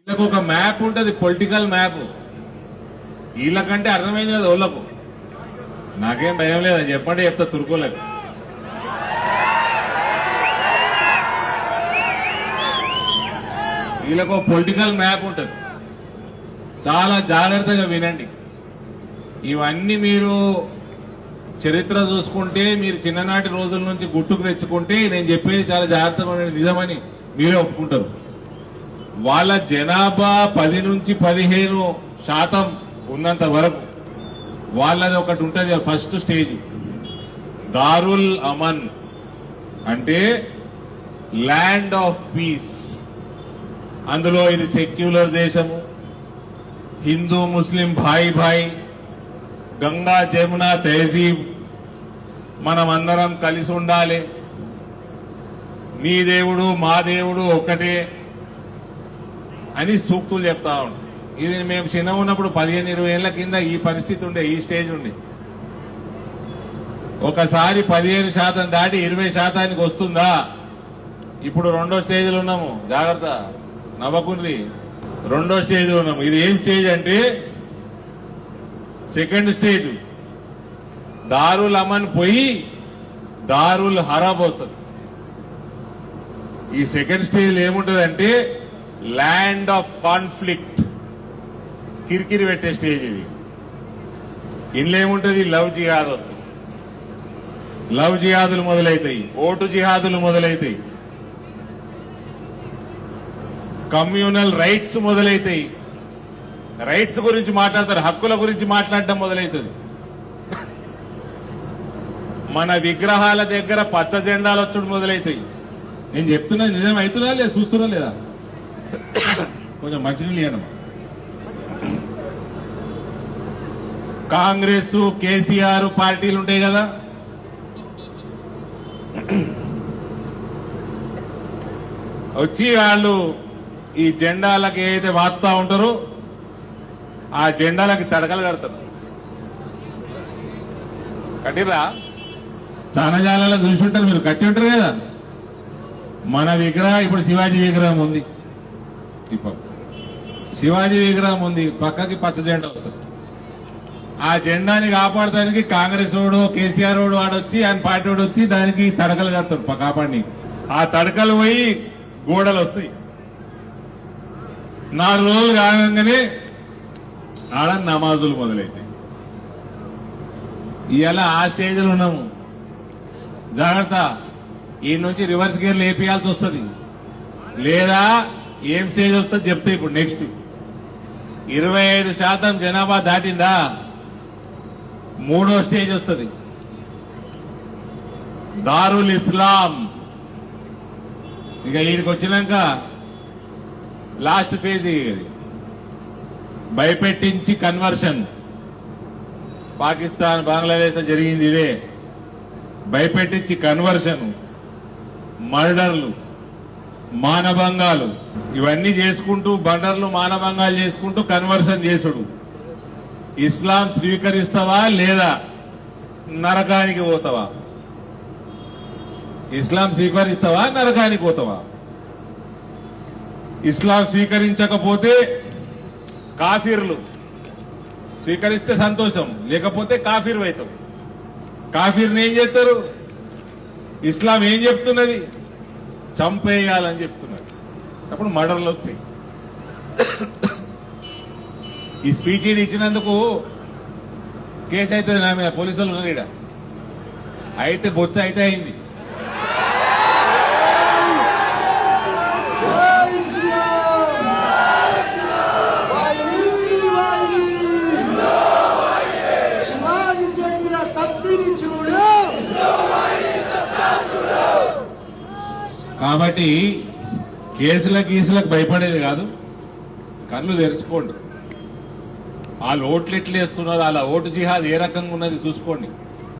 వీళ్ళకు ఒక మ్యాప్ ఉంటుంది, పొలిటికల్ మ్యాప్. వీళ్ళకంటే అర్థమైంది కదా వాళ్ళకు. నాకేం భయం లేదని చెప్పండి, చెప్తా తురుకోలేదు. వీళ్ళకు పొలిటికల్ మ్యాప్ ఉంటుంది, చాలా జాగ్రత్తగా వినండి. ఇవన్నీ మీరు చరిత్ర చూసుకుంటే, మీరు చిన్ననాటి రోజుల నుంచి గుర్తుకు తెచ్చుకుంటే, నేను చెప్పేది చాలా జాగ్రత్తగా నిజమని మీరే ఒప్పుకుంటారు. వాళ్ళ జనాభా 10 నుంచి 15% ఉన్నంత వరకు వాళ్ళది ఒకటి ఉంటుంది. ఫస్ట్ స్టేజ్ దారుల్ అమన్, అంటే ల్యాండ్ ఆఫ్ పీస్. అందులో ఇది సెక్యులర్ దేశము, హిందూ ముస్లిం భాయి భాయి, గంగా జమున తహజీబ్, మనం అందరం కలిసి ఉండాలి, మీ దేవుడు మా దేవుడు ఒకటే అని సూక్తులు చెప్తా ఉంటాం. ఇది మేము చిన్న ఉన్నప్పుడు 15-20 ఏళ్ల కింద ఈ పరిస్థితి ఉండే, ఈ స్టేజ్ ఉండే. ఒకసారి 15% దాటి 20% వస్తుందా? ఇప్పుడు రెండో స్టేజ్లో ఉన్నాము, జాగ్రత్త నవ్వకుండ్రి. రెండో స్టేజ్లో ఉన్నాము. ఇది ఏం స్టేజ్ అంటే సెకండ్ స్టేజ్. దారుల్ అమన్ పోయి దారుల్ హరబ్ వస్తుంది. ఈ సెకండ్ స్టేజ్ ఏముంటుందంటే ల్యాండ్ ఆఫ్ కాన్ఫ్లిక్ట్, కిరికిరి పెట్టే స్టేజ్ ఇది. ఇందులో ఏముంటుంది? లవ్ జిహాద్ వస్తుంది. లవ్ జిహాదులు మొదలవుతాయి, ఓటు జిహాదులు మొదలవుతాయి, కమ్యూనల్ రైట్స్ మొదలవుతాయి. రైట్స్ గురించి మాట్లాడతారు, హక్కుల గురించి మాట్లాడడం మొదలవుతుంది. మన విగ్రహాల దగ్గర పచ్చ జెండాలు వచ్చుడు మొదలవుతాయి. నేను చెప్తున్నా నిజం అవుతున్నా లేదా? చూస్తున్నా లేదా? కొంచెం మంచినీళ్ళు ఇవ్వడం. కాంగ్రెస్ కేసీఆర్ పార్టీలు ఉంటాయి కదా, వచ్చి వాళ్ళు ఈ జెండాలకు ఏదైతే వాడుతూ ఉంటారో ఆ జెండాలకి తడకలు కడతారు. కట్టిరా? చాలా జాలలో చూసి ఉంటారు మీరు, కట్టి ఉంటారు కదా. మన విగ్రహం ఇప్పుడు శివాజీ విగ్రహం ఉంది, ఇప్పుడు శివాజీ విగ్రహం ఉంది, పక్కకి పచ్చ జెండా వస్తుంది. ఆ జెండాని కాపాడటానికి కాంగ్రెస్ వాడు కేసీఆర్ వాడు వాడొచ్చి ఆయన పార్టీ వాడు వచ్చి దానికి తడకలు కడతాడు కాపాడి. ఆ తడకలు పోయి గోడలు వస్తాయి. 4 రోజులు కాగానే ఆడ నమాజులు మొదలైతాయి. ఇవాళ ఆ స్టేజ్లో ఉన్నాము, జాగ్రత్త. ఈ నుంచి రివర్స్ గేర్లు వేపియాల్సి వస్తుంది, లేదా ఏం స్టేజ్ వస్తుంది చెప్తే. ఇప్పుడు నెక్స్ట్ 25% జనాభా దాటిందా, 3వ స్టేజ్ వస్తుంది, దారుల్ ఇస్లాం. ఇక వీడికి వచ్చినాక లాస్ట్ ఫేజ్ ఇది, భయపెట్టించి కన్వర్షన్. పాకిస్తాన్ బంగ్లాదేశ్ లో జరిగింది ఇదే, భయపెట్టించి కన్వర్షన్, మర్డర్లు, మానభంగాలు, ఇవన్నీ చేసుకుంటూ మర్డర్లు మానభంగాలు చేసుకుంటూ కన్వర్షన్ చేసుడు. ఇస్లాం స్వీకరిస్తావా లేదా నరకానికి పోతావా? ఇస్లాం స్వీకరిస్తావా నరకానికి పోతావా? ఇస్లాం స్వీకరించకపోతే కాఫీర్లు, స్వీకరిస్తే సంతోషం, లేకపోతే కాఫీర్ అవుతావు. కాఫీర్ని ఏం చేస్తారు? ఇస్లాం ఏం చెప్తున్నది? చంపేయాలని చెప్తున్నది. అప్పుడు మర్డర్లు వస్తాయి. ఈ స్పీచ్ ఇచ్చినందుకు కేసు అవుతుంది నా మీద, పోలీసులు ఉన్నారు ఇక్కడ. అయితే బొచ్చ అయితే అయింది. కాబట్టి కేసులకు భయపడేది కాదు, కళ్ళు తెరుచుకోండి. వాళ్ళు ఓట్లు ఎట్లా వేస్తున్నారు, అలా ఓటు జిహాద్ ఏ రకంగా ఉన్నది చూసుకోండి.